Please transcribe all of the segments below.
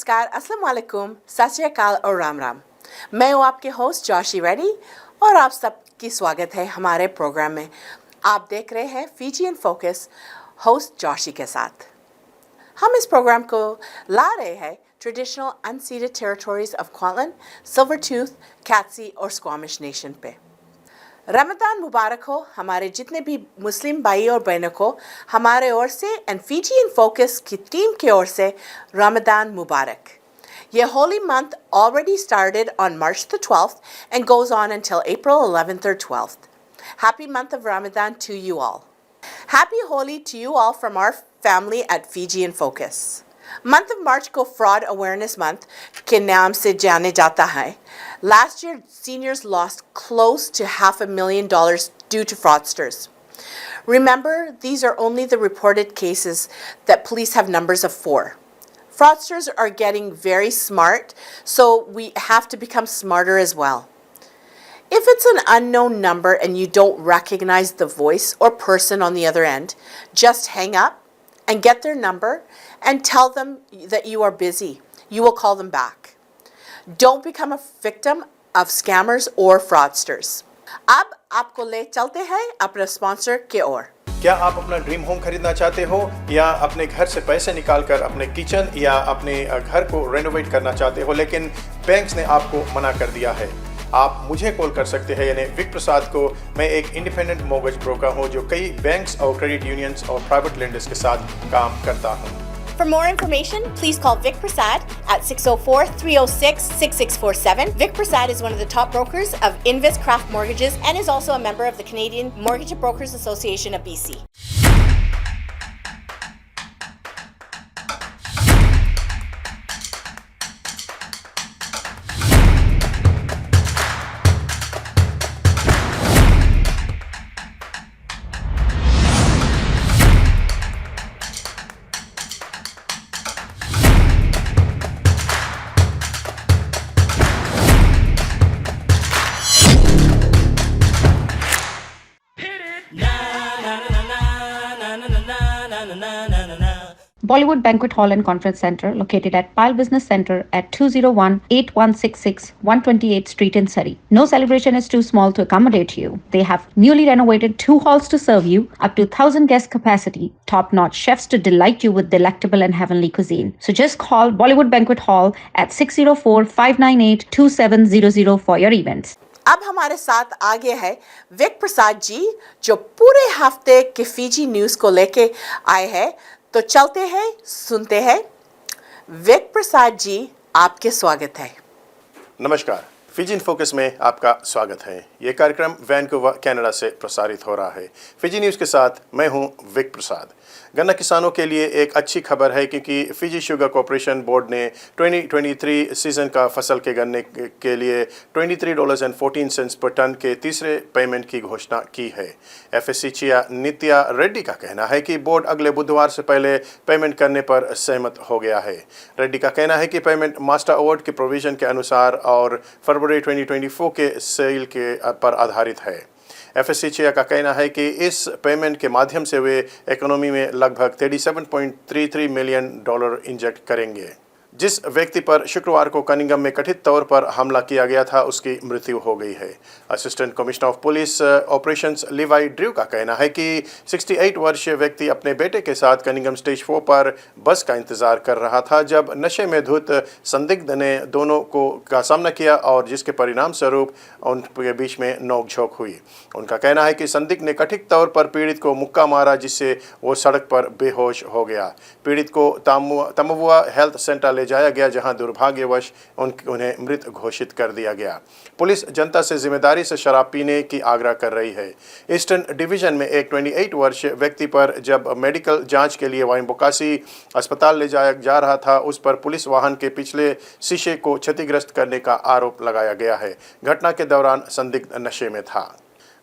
नमस्कार, अस्सलाम वालेकुम, सत श्री अकाल और राम राम। मैं हूँ आपके होस्ट जोशी रेड्डी और आप सबकी स्वागत है हमारे प्रोग्राम में। आप देख रहे हैं फिजियन फोकस होस्ट जोशी के साथ। हम इस प्रोग्राम को ला रहे हैं ट्रेडिशनल अनसीडेड टेरिटोरीज ऑफ क्वालिन, सिल्वरटूथ, कैट्सी और स्क्वामिश नेशन पे। रमज़ान मुबारक हो हमारे जितने भी मुस्लिम भाई और बहनों को हमारे ओर से एंड फिजियन फोकस की टीम की ओर से रमज़ान मुबारक। ये holy month already started on March the 12th and goes on until April 11th or 12th. Happy month of Ramadan to you all. Happy Holi to you all from our family at Fijian Focus. Month of March को Fraud Awareness Month के नाम से जाने जाता है. Last year, seniors lost close to $500,000 due to fraudsters. Remember, these are only the reported cases that police have numbers of 4. Fraudsters are getting very smart, so we have to become smarter as well. If it's an unknown number and you don't recognize the voice or person on the other end, just hang up and get their number and tell them that you are busy. You will call them back. Don't become a victim of scammers or fraudsters. अब आपको ले चलते हैं अपने sponsor के ओर। क्या आप अपना ड्रीम होम खरीदना चाहते हो या अपने घर से पैसे निकालकर अपने किचन या अपने घर को रेनोवेट करना चाहते हो, लेकिन बैंक्स ने आपको मना कर दिया है? आप मुझे कॉल कर सकते हैं, यानी विक प्रसाद को। मैं एक इंडिपेंडेंट मॉर्गेज ब्रोकर हूं जो कई बैंक्स और क्रेडिट यूनियंस और प्राइवेट लेंडर्स के साथ काम करता हूं। For more information, please call Vic Prasad at 604-306-6647. Vic Prasad is one of the top brokers of Invis Craft Mortgages and is also a member of the Canadian Mortgage Brokers Association of BC. Bollywood Banquet Hall and Conference Center, located at Pile Business Center at 201-8166 128th Street in Surrey. No celebration is too small to accommodate you. They have newly renovated 2 halls to serve you, up to 1,000 guest capacity, top-notch chefs to delight you with delectable and heavenly cuisine. So just call Bollywood Banquet Hall at 604-598-2700 for your events. अब हमारे साथ आगे है Wick Prasad ji जो पूरे हफ्ते के Fiji news को लेके आए हैं। तो चलते हैं, सुनते हैं। विक प्रसाद जी, आपके स्वागत है। नमस्कार, फिजियन फोकस में आपका स्वागत है। ये कार्यक्रम वैनकूवर कनाडा से प्रसारित हो रहा है। फिजी न्यूज़ के साथ मैं हूं विक प्रसाद। गन्ना किसानों के लिए एक अच्छी खबर है क्योंकि फिजी शुगर कॉर्पोरेशन बोर्ड ने 2023 सीज़न का फसल के गन्ने के लिए $23.14 पर टन के तीसरे पेमेंट की घोषणा की है। एफएससी चीफ नित्या रेड्डी का कहना है कि बोर्ड अगले बुधवार से पहले पेमेंट करने पर सहमत हो गया है। रेड्डी का कहना है कि पेमेंट मास्टर अवार्ड के प्रोविज़न के अनुसार और फरवरी 2024 के सेल के पर आधारित है। एफएससी चेयर का कहना है कि इस पेमेंट के माध्यम से वे इकोनॉमी में लगभग $37.33 मिलियन इंजेक्ट करेंगे। जिस व्यक्ति पर शुक्रवार को कनिंगम में कथित तौर पर हमला किया गया था उसकी मृत्यु हो गई है। Assistant commissioner of police operations Levi Drew का कहना है कि 68 वर्षीय व्यक्ति अपने बेटे के साथ कनिंगम स्टेज 4 पर बस का इंतजार कर रहा था जब नशे में धुत संदिग्ध ने दोनों का सामना किया और जिसके परिणाम स्वरूप उनके बीच में नोकझोंक हुई। उनका कहना है कि संदिग्ध ने कथित तौर पर पीड़ित को मुक्का मारा जिससे वो सड़क पर बेहोश हो गया। पीड़ित को तमुआ हेल्थ सेंटर ले जाया गया जहां दुर्भाग्यवश उन्हें मृत घोषित कर दिया गया। पुलिस जनता से जिम्मेदारी से शराब पीने की आग्रह कर रही है। ईस्टर्न डिवीजन में एक 28 वर्षीय व्यक्ति पर जब मेडिकल जांच के लिए वाइम्बोकासी अस्पताल ले जाया जा रहा था उस पर पुलिस वाहन के पिछले शीशे को क्षतिग्रस्त करने का आरोप लगाया गया है। घटना के दौरान संदिग्ध नशे में था।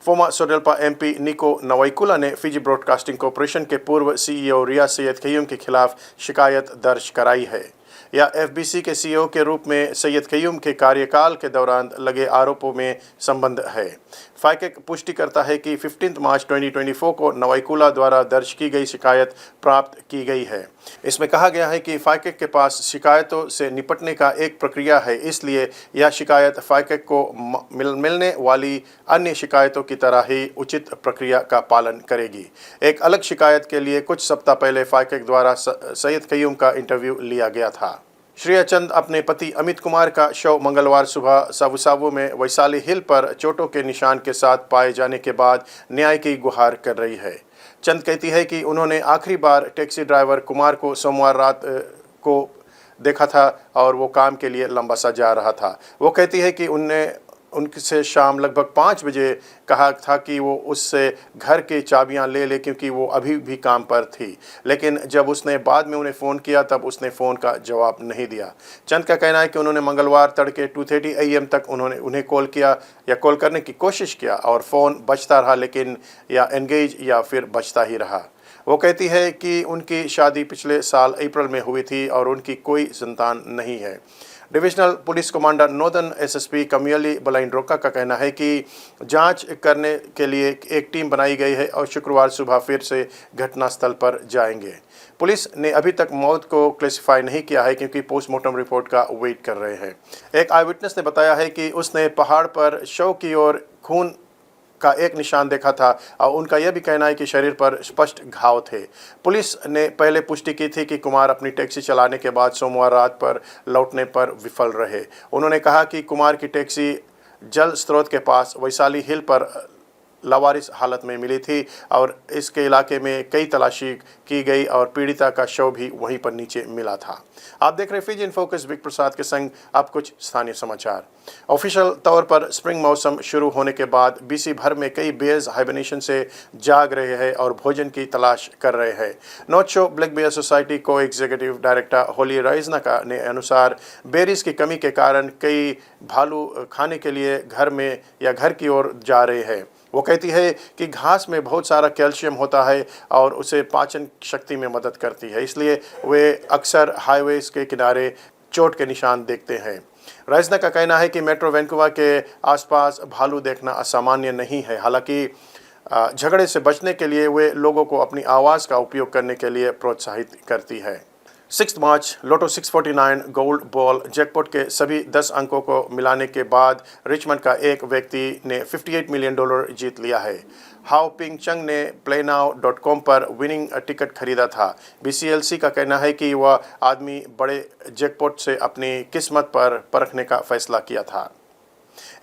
फोमा सोडेल्पा एमपी निको नवाइकुला ने फिजी ब्रॉडकास्टिंग कॉरपोरेशन के पूर्व सीईओ रिया सैयद खयूम के खिलाफ शिकायत दर्ज कराई है। या एफबीसी के सीईओ के रूप में सैयद खयूम के कार्यकाल के दौरान लगे आरोपों में संबंध है। फाइकेक पुष्टि करता है कि 15 मार्च 2024 को नवाईकुला द्वारा दर्ज की गई शिकायत प्राप्त की गई है। इसमें कहा गया है कि फाइकेक के पास शिकायतों से निपटने का एक प्रक्रिया है, इसलिए यह शिकायत फाइकेक को मिलने वाली अन्य शिकायतों की तरह ही उचित प्रक्रिया का पालन करेगी। एक अलग शिकायत के लिए कुछ सप्ताह पहले फाइकेक द्वारा सैयद कयूम का इंटरव्यू लिया गया था। श्रेया चंद अपने पति अमित कुमार का शव मंगलवार सुबह सावुसावो में वैशाली हिल पर चोटों के निशान के साथ पाए जाने के बाद न्याय की गुहार कर रही है। चंद कहती है कि उन्होंने आखिरी बार टैक्सी ड्राइवर कुमार को सोमवार रात को देखा था और वो काम के लिए लंबा सा जा रहा था। वो कहती है कि उनसे शाम लगभग 5 बजे कहा था कि वो उससे घर की चाबियां ले ले क्योंकि वो अभी भी काम पर थी, लेकिन जब उसने बाद में उन्हें फ़ोन किया तब उसने फ़ोन का जवाब नहीं दिया। चंद का कहना है कि उन्होंने मंगलवार तड़के 2:30 AM तक उन्हें कॉल किया या कॉल करने की कोशिश किया और फ़ोन बजता रहा, लेकिन या एंगेज या फिर बजता ही रहा। वो कहती है कि उनकी शादी पिछले साल अप्रैल में हुई थी और उनकी कोई संतान नहीं है। Divisional police commander northern SSP कमियली बलाइंड्रोका का कहना है कि जांच करने के लिए एक टीम बनाई गई है और शुक्रवार सुबह फिर से घटनास्थल पर जाएंगे। पुलिस ने अभी तक मौत को क्लासिफाई नहीं किया है क्योंकि पोस्टमार्टम रिपोर्ट का वेट कर रहे हैं। एक आई विटनेस ने बताया है कि उसने पहाड़ पर शव की ओर खून का एक निशान देखा था और उनका यह भी कहना है कि शरीर पर स्पष्ट घाव थे। पुलिस ने पहले पुष्टि की थी कि कुमार अपनी टैक्सी चलाने के बाद सोमवार रात पर लौटने पर विफल रहे। उन्होंने कहा कि कुमार की टैक्सी जल स्रोत के पास वैशाली हिल पर लावारिस हालत में मिली थी और इसके इलाके में कई तलाशी की गई और पीड़िता का शव भी वहीं पर नीचे मिला था। आप देख रहे फिजी इन फोकस विक प्रसाद के संग अब कुछ स्थानीय समाचार। ऑफिशियल तौर पर स्प्रिंग मौसम शुरू होने के बाद BC भर में कई बेयर्स हाइबरनेशन से जाग रहे हैं और भोजन की तलाश कर रहे हैं। North shore black bear society को एग्जीक्यूटिव डायरेक्टर होली राइजना का ने अनुसार बेरीज की कमी के कारण कई भालू खाने के लिए घर में या घर की ओर जा रहे हैं। वो कहती है कि घास में बहुत सारा कैल्शियम होता है और उसे पाचन शक्ति में मदद करती है, इसलिए वे अक्सर हाईवेज के किनारे चोट के निशान देखते हैं। राइजना का कहना है कि मेट्रो वैंकूवर के आसपास भालू देखना असामान्य नहीं है। हालांकि झगड़े से बचने के लिए वे लोगों को अपनी आवाज़ का उपयोग करने के लिए प्रोत्साहित करती है। 6 मार्च लोटो 649 गोल्ड बॉल जैकपॉट के सभी 10 अंकों को मिलाने के बाद रिचमंड का एक व्यक्ति ने $58 मिलियन जीत लिया है। हाओ पिंग चंग ने playnow.com पर विनिंग टिकट खरीदा था। BCLC का कहना है कि वह आदमी बड़े जैकपॉट से अपनी किस्मत पर परखने का फैसला किया था।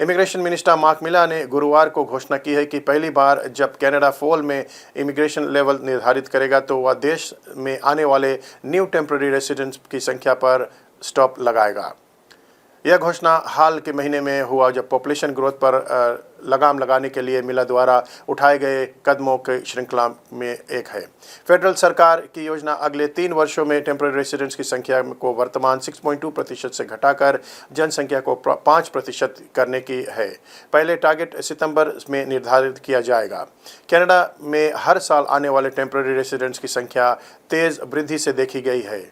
इमिग्रेशन मिनिस्टर मार्क मिला ने गुरुवार को घोषणा की है कि पहली बार जब कनाडा फॉल में इमिग्रेशन लेवल निर्धारित करेगा तो वह देश में आने वाले न्यू टेम्पररी रेसिडेंट्स की संख्या पर स्टॉप लगाएगा। यह घोषणा हाल के महीने में हुआ जब पॉपुलेशन ग्रोथ पर लगाम लगाने के लिए मिला द्वारा उठाए गए कदमों की श्रृंखला में एक है। फेडरल सरकार की योजना अगले 3 वर्षों में टेम्पररी रेसिडेंट्स की संख्या को वर्तमान 6.2% से घटाकर जनसंख्या को 5% करने की है। पहले टारगेट सितंबर में निर्धारित किया जाएगा। कनाडा में हर साल आने वाले टेम्पररी रेसिडेंट्स की संख्या तेज़ वृद्धि से देखी गई है।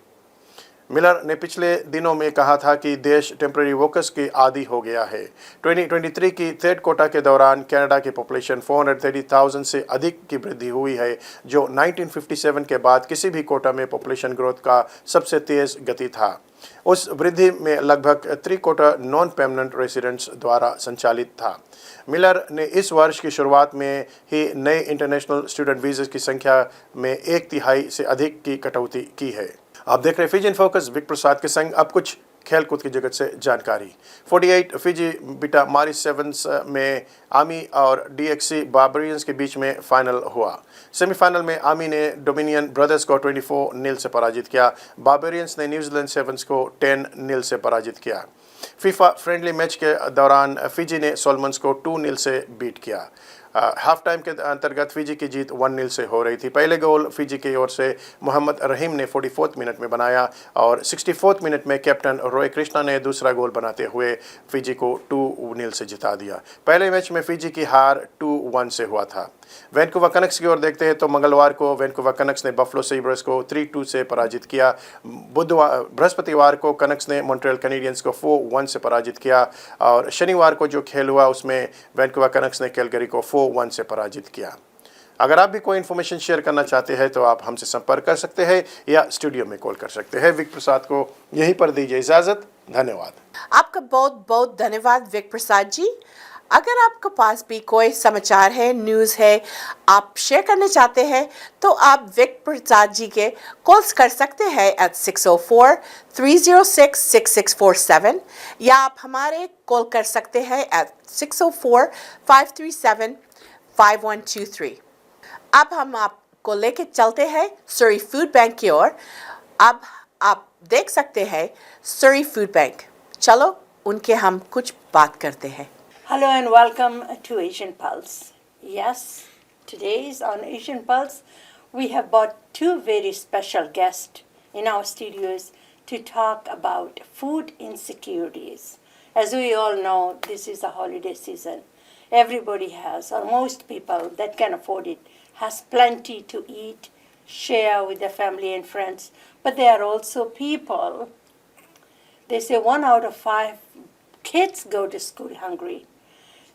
मिलर ने पिछले दिनों में कहा था कि देश टेम्पररी वर्कर्स के आदी हो गया है। 2023 की थर्ड कोटा के दौरान कनाडा की पॉपुलेशन 430,000 से अधिक की वृद्धि हुई है, जो 1957 के बाद किसी भी कोटा में पॉपुलेशन ग्रोथ का सबसे तेज़ गति था। उस वृद्धि में लगभग 3/4 नॉन परमानेंट रेसिडेंट्स द्वारा संचालित था। मिलर ने इस वर्ष की शुरुआत में ही नए इंटरनेशनल स्टूडेंट वीज़ा की संख्या में 1/3 से अधिक की कटौती की है। आप देख रहे फिजी इन फोकस विक प्रसाद के संग अब कुछ खेलकूद की जगत से जानकारी। 48 फिजी बीटा मारिस सेवन्स में आर्मी और DXC बार्बरियंस के बीच में फाइनल हुआ। सेमीफाइनल में आर्मी ने डोमिनियन ब्रदर्स को 24-0 से पराजित किया। बार्बरियंस ने न्यूजीलैंड सेवन्स को 10-0 से पराजित किया। फीफा फ्रेंडली मैच के दौरान फिजी ने सोलमन्स को 2-0 से बीट किया। हाफ टाइम के अंतर्गत फिजी की जीत 1-0 से हो रही थी। पहले गोल फिजी की ओर से मोहम्मद रहीम ने 44 मिनट में बनाया और 64 मिनट में कैप्टन रोय कृष्णा ने दूसरा गोल बनाते हुए फिजी को 2-0 से जिता दिया। पहले मैच में फिजी की हार 2-1 से हुआ था। वैंकूवर कनक्स की ओर देखते हैं तो मंगलवार को वैंकूवर कनक्स ने बफलो सेब्रेस को 3-2 से पराजित किया। बृहस्पतिवार को कनक्स ने मॉन्ट्रियल कैनेडियंस को 4-1 से पराजित किया और शनिवार को जो खेल हुआ उसमें वैंकूवर कनक्स ने कैलगरी को 4-1 से पराजित किया। अगर आप भी कोई इन्फॉर्मेशन शेयर करना चाहते हैं तो आप हमसे संपर्क कर सकते हैं या स्टूडियो में कॉल कर सकते हैं। विक प्रसाद को यहीं पर दीजिए इजाज़त। धन्यवाद। आपका बहुत बहुत धन्यवाद विक प्रसाद जी। अगर आपके पास भी कोई समाचार है, न्यूज़ है, आप शेयर करना चाहते हैं तो आप विक प्रसाद जी के कॉल्स कर सकते हैं at 604-306-6647 या आप हमारे कॉल कर सकते हैं at 604-537-5123। अब हम आपको लेके चलते हैं सरी फूड बैंक की ओर। अब आप देख सकते हैं सरी फूड बैंक। चलो उनके हम कुछ बात करते हैं। Hello and welcome to Asian Pulse. Yes, today's on Asian Pulse, we have brought two very special guests in our studios to talk about food insecurities. As we all know, this is a holiday season. Everybody has, or most people that can afford it, has plenty to eat, share with their family and friends. But there are also people, they say 1 out of 5 kids go to school hungry.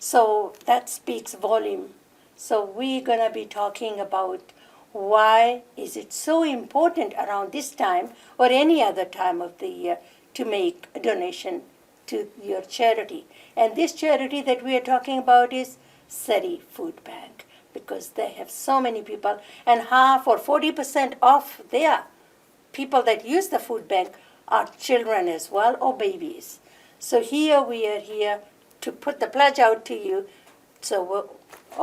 So that speaks volume. So we're going to be talking about why is it so important around this time or any other time of the year to make a donation to your charity. And this charity that we are talking about is Sari Food Bank, because they have so many people, and half or 40% of their people that use the food bank are children as well or babies. So here we are here to put the pledge out to you. So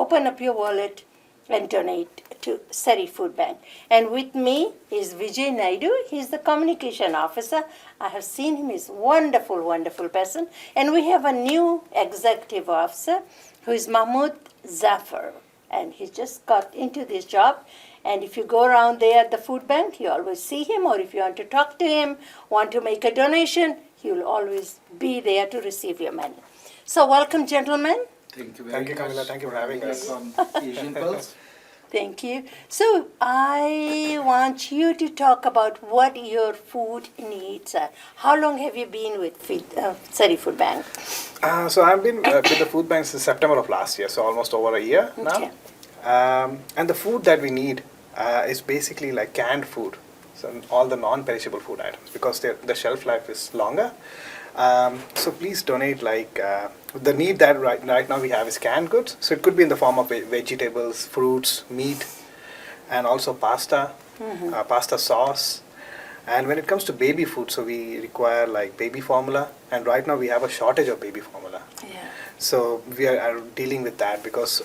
open up your wallet and donate to Sari Food Bank. And with me is Vijay Naidu. He's the communication officer. I have seen him. He's a wonderful, wonderful person. And we have a new executive officer who is Mahmoud Zafar. And he just got into this job. And if you go around there at the food bank, you always see him. Or if you want to talk to him, want to make a donation, he will always be there to receive your money. So welcome, gentlemen. Thank you very Thank you, much. Camilla. Thank you for having us. On Asian Pulse. Thank you. So I want you to talk about what your food needs are. How long have you been with Sari Food Bank? So I've been with the food bank since September of last year, so almost over a year now. Okay. And the food that we need is basically like canned food, so all the non-perishable food items, because the shelf life is longer. So please donate. Like the need that right now we have is canned goods. So it could be in the form of vegetables, fruits, meat, and also pasta, pasta sauce. And when it comes to baby food, so we require like baby formula, and right now we have a shortage of baby formula. Yeah. So we are dealing with that because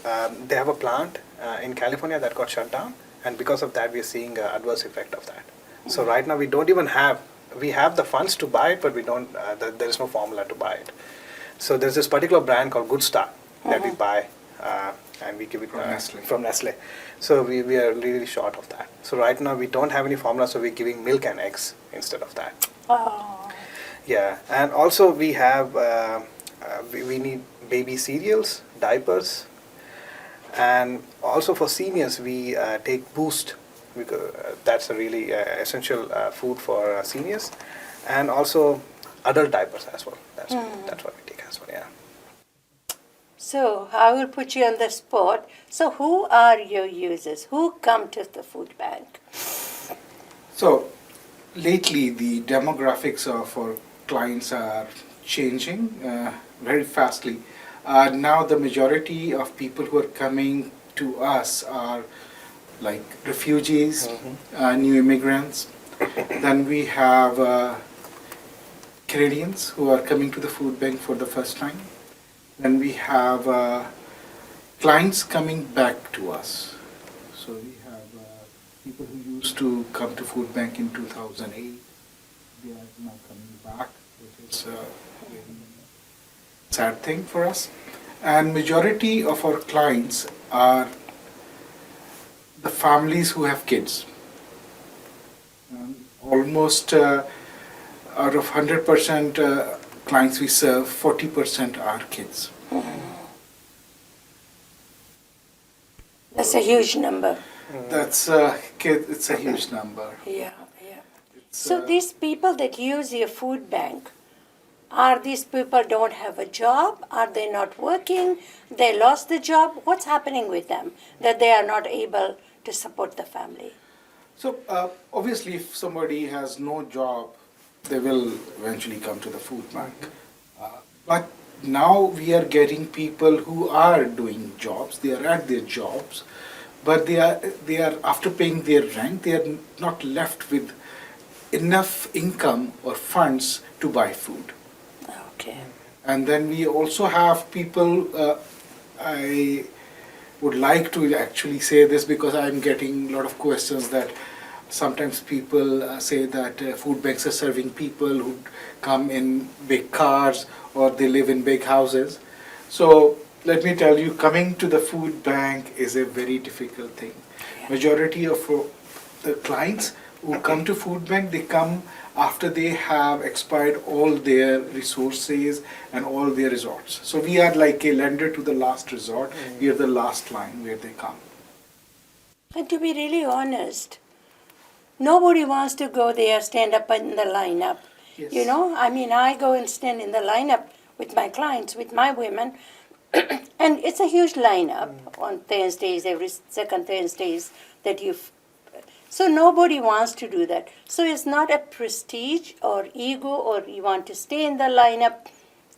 they have a plant in California that got shut down, and because of that we are seeing an adverse effect of that. So right now we don't even have, we have the funds to buy it, but we don't, there is no formula to buy it. So there's this particular brand called Good Start that we buy, and we give it from Nestle. So we are really short of that. So right now we don't have any formula, so we're giving milk and eggs instead of that. Oh. Yeah, and also we have, we need baby cereals, diapers, and also for seniors we take Boost, because that's a really essential food for seniors, and also adult diapers as well. That's what we take as well. Yeah. So I will put you on the spot. So who are your users? Who come to the food bank? So lately, the demographics of our clients are changing very fastly. Now the majority of people who are coming to us are like refugees, new immigrants. Then we have Canadians who are coming to the food bank for the first time. Then we have clients coming back to us. So we have people who used to come to food bank in 2008. They are now coming back, which is a very sad thing for us. And majority of our clients are the families who have kids. Almost out of 100% clients we serve, 40% are kids. That's a huge number. That's it's a huge number. Yeah, yeah. It's, So these people that use your food bank, are these people don't have a job? Are they not working? They lost the job? What's happening with them that they are not able to support the family? So obviously, if somebody has no job, they will eventually come to the food bank. But now we are getting people who are doing jobs. They are at their jobs, but they are after paying their rent, they are not left with enough income or funds to buy food. Okay. And then we also have people, I would like to actually say this because I'm getting a lot of questions that sometimes people say that food banks are serving people who come in big cars or they live in big houses. So let me tell you, coming to the food bank is a very difficult thing. Majority of the clients who come to food bank, they come after they have expired all their resources and all their resorts. So we are like a lender to the last resort. We are the last line where they come. And to be really honest, nobody wants to go there, stand up in the lineup. Yes. You know, I mean, I go and stand in the lineup with my clients, with my women, and it's a huge lineup on Thursdays, every second Thursdays that you've. So nobody wants to do that. So it's not a prestige or ego or you want to stay in the lineup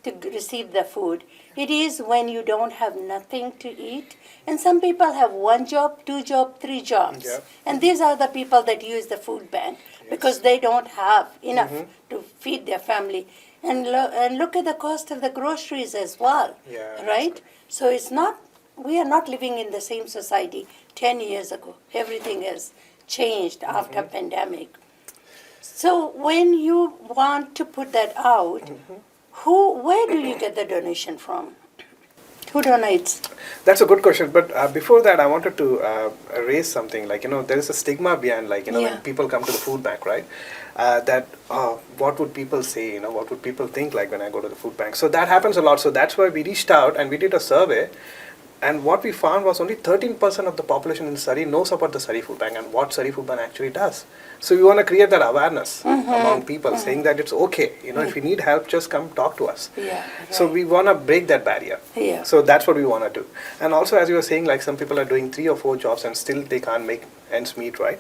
to receive the food. It is when you don't have nothing to eat. And some people have one job, two jobs, three jobs. Yeah. And these are the people that use the food bank because they don't have enough to feed their family. And look at the cost of the groceries as well. Yeah. Right? So it's not, we are not living in the same society 10 years ago. Everything has changed after pandemic. So when you want to put that out, where do you get the donation from? Who donates? That's a good question. But before that, I wanted to raise something. Like, there is a stigma behind, like, Yeah. when people come to the food bank, right? That what would people say? What would people think, like, when I go to the food bank? So that happens a lot. So that's why we reached out and we did a survey. And what we found was only 13% of the population in Surrey knows about the Surrey Food Bank and what Surrey Food Bank actually does. So we want to create that awareness among people, saying that it's okay. If you need help, just come talk to us. Yeah, So right. we want to break that barrier. Yeah. So that's what we want to do. And also, as you were saying, like some people are doing 3 or 4 jobs and still they can't make ends meet, right?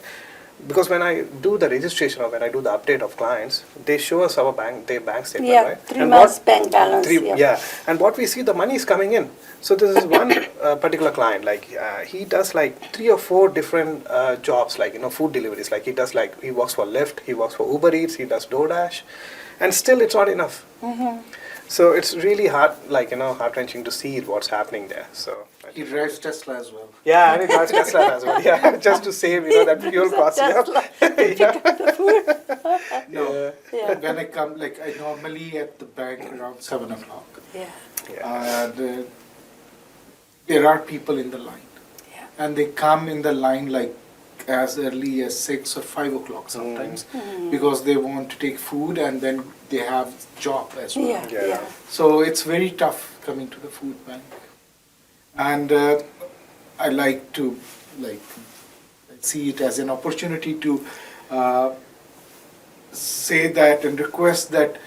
Because when I do the registration or when I do the update of clients, they show us their bank statement, Yeah, right? 3 And months bank balance. yeah. And what we see, the money is coming in. So this is one particular client, like he does like 3 or 4 different jobs, like, food deliveries. Like he works for Lyft, he works for Uber Eats, he does DoorDash, and still it's not enough. So it's really hard, like, heart-wrenching to see what's happening there. So He drives Tesla as well. yeah, and he drives Tesla as well. Yeah, just to save, that fuel cost. Tesla. Yeah. No, Yeah. when I come, like I normally at the bank around 7 o'clock. Yeah. And there are people in the line. Yeah. And they come in the line like as early as 6 or 5 o'clock sometimes because they want to take food and then they have job as well. Yeah. Yeah. Yeah. So it's very tough coming to the food bank. And I like to see it as an opportunity to say that and request that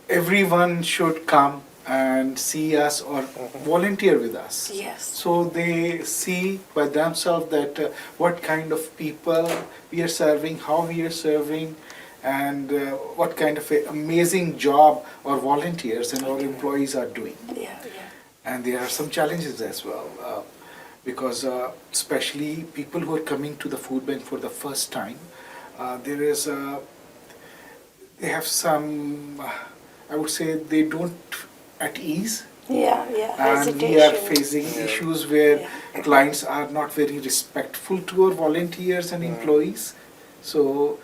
everyone should come and see us or volunteer with us. Yes. So they see by themselves that what kind of people we are serving, how we are serving, and what kind of a amazing job our volunteers and our employees are doing. Yeah. Yeah. And there are some challenges as well, because especially people who are coming to the food bank for the first time, they have some, I would say they don't at ease. Yeah. Yeah. And we are Hesitation. facing issues where clients are not very respectful to our volunteers and employees. So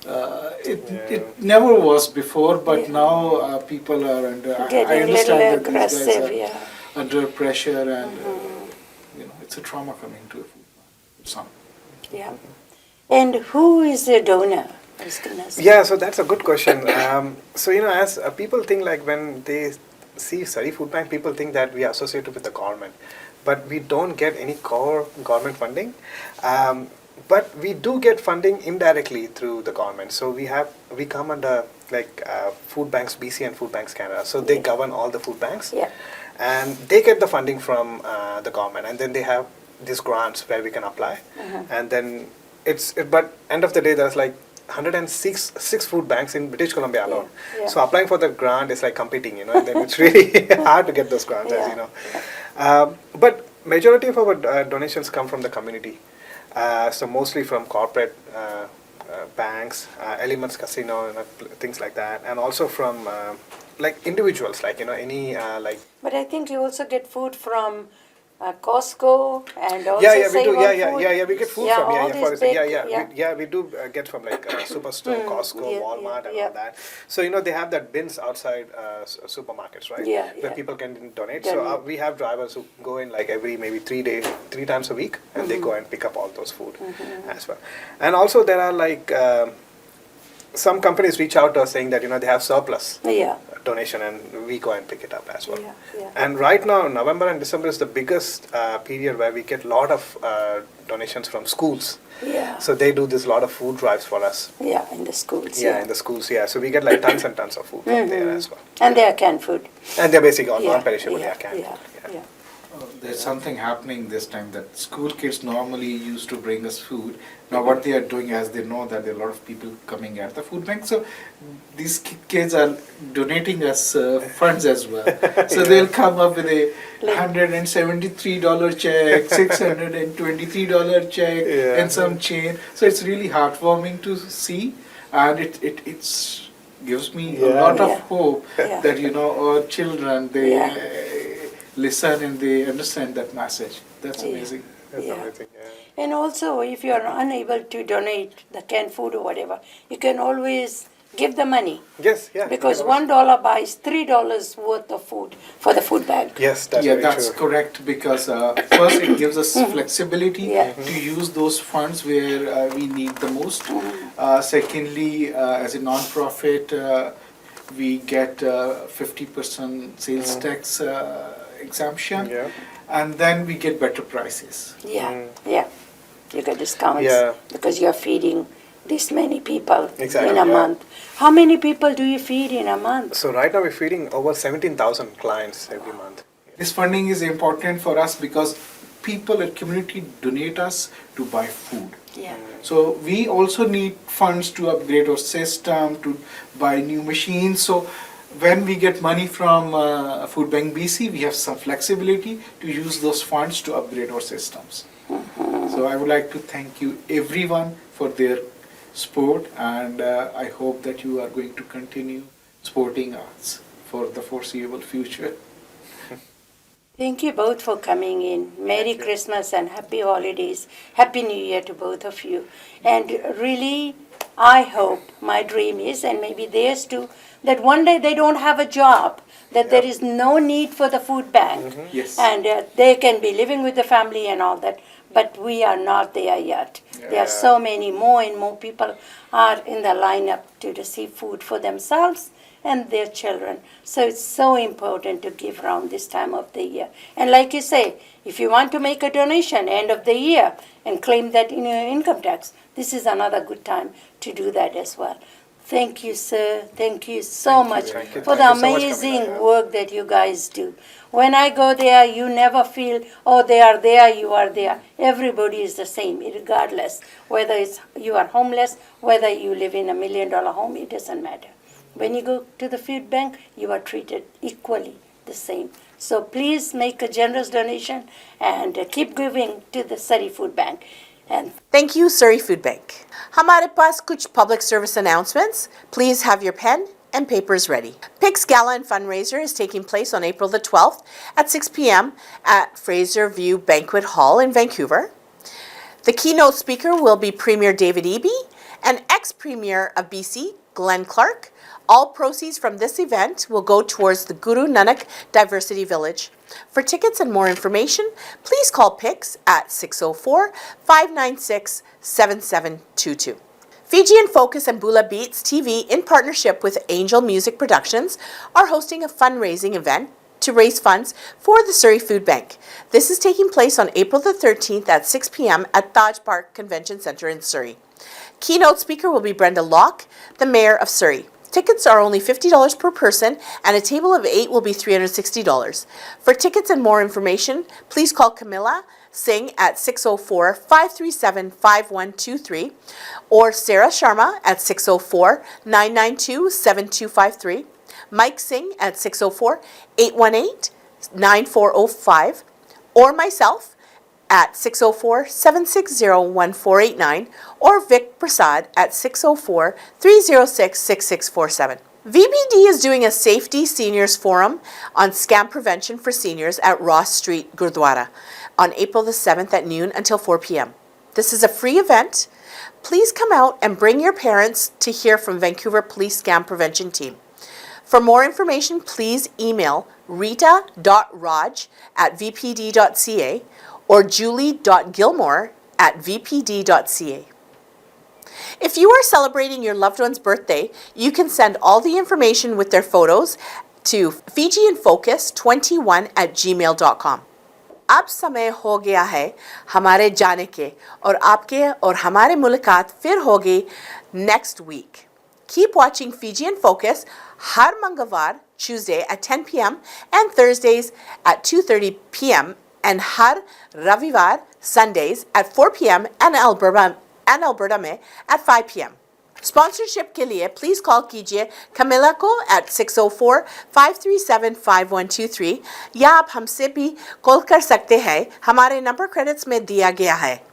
it never was before, but now people are, and I Getting a understand little that these guys aggressive. are Yeah. under pressure, and it's a trauma coming to a food bank. Some. Yeah. And who is the donor? I was gonna say. Yeah, so that's a good question. So, as people think, like when they see Surrey Food Bank, people think that we are associated with the government, but we don't get any core government funding. But we do get funding indirectly through the government. So we come under like Food Banks BC and Food Banks Canada. So they govern all the food banks, and they get the funding from the government, and then they have these grants where we can apply, and then but end of the day there's like 106 food banks in British Columbia alone. So applying for the grant is like competing, and then it's really hard to get those grants, as you know. But majority of our donations come from the community. So mostly from corporate banks, Elements Casino, things like that, and also from like individuals, like any like. But I think you also get food from Costco and also Yeah, we Save do. On Yeah, we get food Yeah, from all for these example, big- we do get from like Superstore, Costco, Walmart, and yeah. all that. So they have that bins outside supermarkets, right? Where people can donate. So we have drivers who go in like every maybe 3 times a week, and they go and pick up all those food as well. And also there are like some companies reach out to us saying that they have surplus donation, and we go and pick it up as well. And right now, November and December is the biggest period where we get a lot of donations from schools. So they do this lot of food drives for us. In the schools. In the schools. So we get like tons and tons of food from there as well. And they are canned food. And they're basically all non-perishable. Canned. There's something happening this time that school kids normally used to bring us food. Now what they are doing, as they know that there are a lot of people coming at the food bank, so these kids are donating us funds as well. So they'll come up with a $173 check, $623 check, and some change. So it's really heartwarming to see, and it gives me a lot of hope that our children listen and they understand that message. That's amazing. That's amazing. And also, if you are unable to donate the canned food or whatever, you can always give the money. Yes, Because $1 buys $3 worth of food for the food bank. Yes, that's that's true. correct, because first it gives us flexibility to use those funds where we need the most. Secondly, as a non-profit, we get 50% sales tax exemption, and then we get better prices. You get discounts because you are feeding this many people Exactly, in a month. How many people do you feed in a month? So right now we're feeding over 17,000 clients every month. This funding is important for us because people at community donate us to buy food. So we also need funds to upgrade our system, to buy new machines. So when we get money from Food Bank BC, we have some flexibility to use those funds to upgrade our systems. So I would like to thank you everyone for their support, and I hope that you are going to continue supporting us for the foreseeable future. Thank you both for coming in. Merry Christmas and Happy Holidays. Happy New Year to both of you. And really, I hope, my dream is, and maybe theirs too, that one day they don't have a job, that there is no need for the food bank. Yes. And they can be living with the family and all that. But we are not there yet. There are so many more and more people are in the lineup to receive food for themselves and their children. So it's so important to give around this time of the year. And like you say, if you want to make a donation end of the year and claim that in your income tax, this is another good time to do that as well. Thank you, sir. Thank you so much for the amazing work that you guys do. When I go there, you never feel, oh, they are there, you are there. Everybody is the same, regardless. Whether you are homeless, whether you live in $1 million home, it doesn't matter. When you go to the food bank, you are treated equally the same. So please make a generous donation and keep giving to the Surrey Food Bank. And Thank you, Surrey Food Bank. हमारे पास कुछ public service announcements. Please have your pen and papers ready. PIC's Gala and Fundraiser is taking place on April the 12th at 6 p.m. at Fraser View Banquet Hall in Vancouver. The keynote speaker will be Premier David Eby and ex-Premier of BC, Glenn Clark. All proceeds from this event will go towards the Guru Nanak Diversity Village. For tickets and more information, please call PIX at 604-596-7722. Fijian Focus and Bula Beats TV, in partnership with Angel Music Productions, are hosting a fundraising event to raise funds for the Surrey Food Bank. This is taking place on April the 13th at 6 p.m. at Taj Park Convention Centre in Surrey. Keynote speaker will be Brenda Locke, the Mayor of Surrey. Tickets are only $50 per person, and a table of 8 will be $360. For tickets and more information, please call Camilla Singh at 604-537-5123 or Sarah Sharma at 604-992-7253, Mike Singh at 604-818-9405, or myself at 604-760-1489 or Vic Prasad at 604-306-6647. VBD is doing a Safety Seniors Forum on Scam Prevention for Seniors at Ross Street, Gurdwara on April the 7th at noon until 4 p.m. This is a free event. Please come out and bring your parents to hear from Vancouver Police Scam Prevention Team. For more information, please email rita.raj@vpd.ca or julie.gilmore@vpd.ca. If you are celebrating your loved one's birthday, you can send all the information with their photos to fijianfocus21@gmail.com. अब समय हो गया है हमारे जाने के और आपके और हमारे मुलाकात फिर होगी next week. Keep watching Fijian Focus har मंगलवार Tuesday at 10 p.m. and Thursdays at 2:30 p.m. and har रविवार Sundays at 4 p.m. and Alberta में at 5 p.m. Sponsorship के लिए please call कीजिए Camilla को at 604-537-5123 या आप हमसे भी कॉल कर सकते हैं, हमारे नंबर क्रेडिट्स में दिया गया है।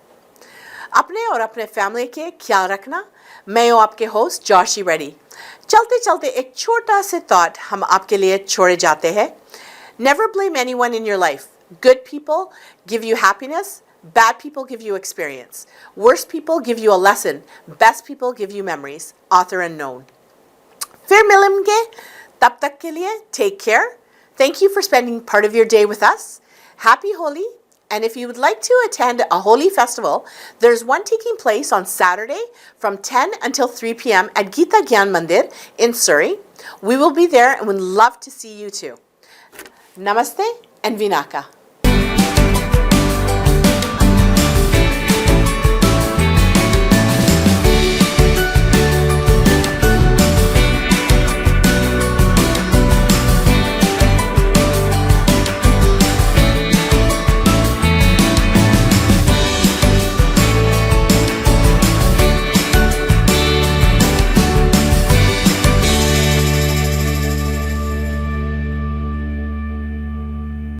अपने और अपने फैमिली के ख्याल रखना। मैं हूँ आपके होस्ट जॉशी रेड्डी। चलते चलते एक छोटा सा थॉट हम आपके लिए छोड़े जाते हैं। Never blame anyone in your life. Good people give you happiness. Bad people give you experience. Worst people give you a lesson. Best people give you memories. Author unknown. फिर मिलेंगे, तब तक के लिए take care. Thank you for spending part of your day with us. Happy Holi. And if you would like to attend a Holi festival, there's one taking place on Saturday from 10 until 3 p.m. at Gita Gyan Mandir in Surrey. We will be there and would love to see you too. Namaste and Vinaka.